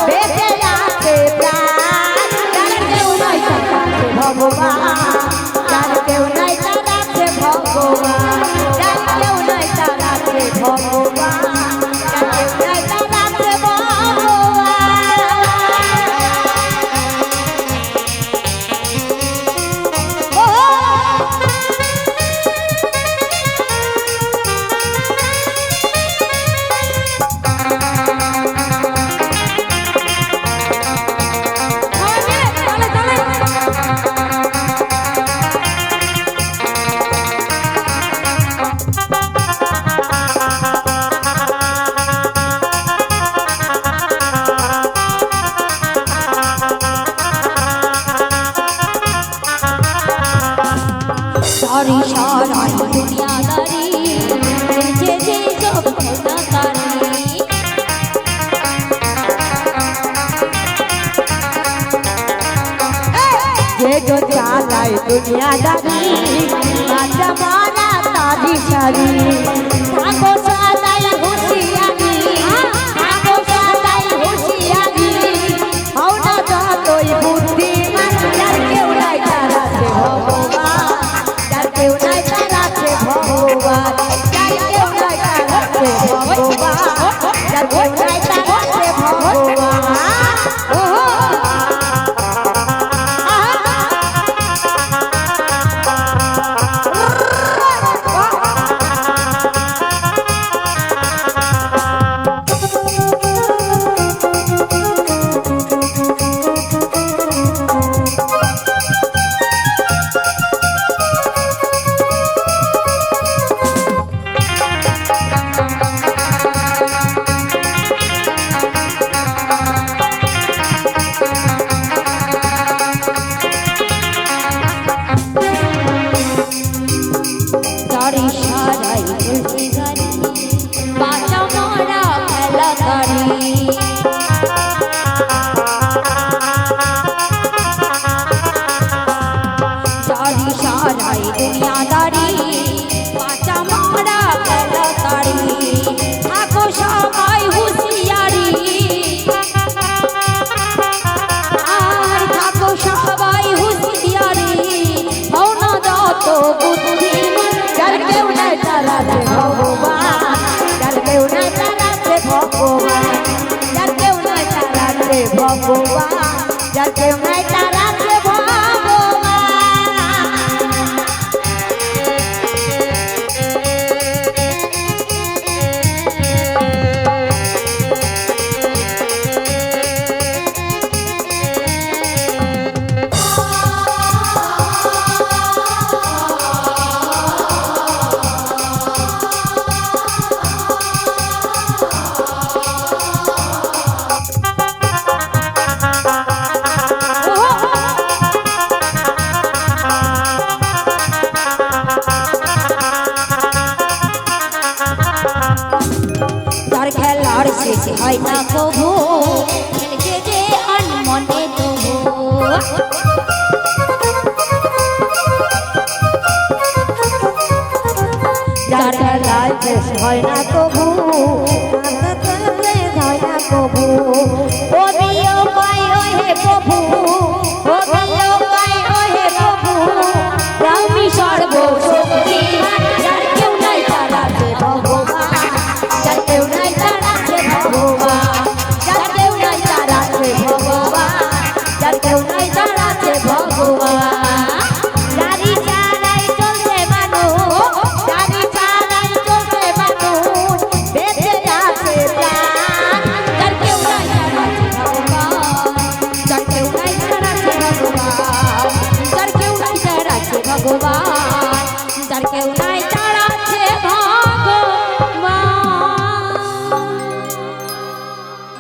বেঁচে আছে প্রাণ যার কেউ নাই তার আছে ভগবান যার কেউ নাই তার আছে ভগবান যার কেউ নাই তার আছে ভগবান যার কেউ নাই তার আছে सारी सारा दुनियादारी जे जे सब गुनाहगारी ये जो चालाए दुनियादारी बाजा मारा तारी सारी आगो चालाए होशियारी आगो चालाए होशियारी हौ ना जातोई बुद्धिमान यार केउ নাই तारा से भगवान यार केउ নাই तारा से भगवान यार केउ নাই तारा से भगवान यार केउ নাই तारा से भगवान दुनियादारी बाचा मारा गलतारी थाको सबाई हुशियारी আর থাকো সবাই হুঁশিয়ারি হও না যত বুদ্ধিমান যার কেউ নাই তার আছে ভগবান যার কেউ নাই তার আছে ভগবান যার কেউ নাই তার আছে ভগবান যার কেউ নাই তার আছে শেষ হয় না কবু খেলছে যে আনমনে তবু যার খেলায় শেষ হয় না কবু হয় না কবু ও বিয় পাই ও হে প্রভু ও বিয় পাই ও হে প্রভু আমি সর্বশক্তিমান যার কেউ নাই তার আছে ভগবান যার কেউ নাই তার আছে ভগবান যার কেউ নাই তার আছে ভগবান যার কেউ নাই তার আছে ভগবান গাড়ি চালাই চলছে মানুষ গাড়ি চালাই চলছে মানুষ বেঁচে আছে প্রাণ যার কেউ নাই তার আছে ভগবান যার কেউ নাই তার আছে ভগবান যার কেউ নাই তার আছে ভগবান যার কেউ নাই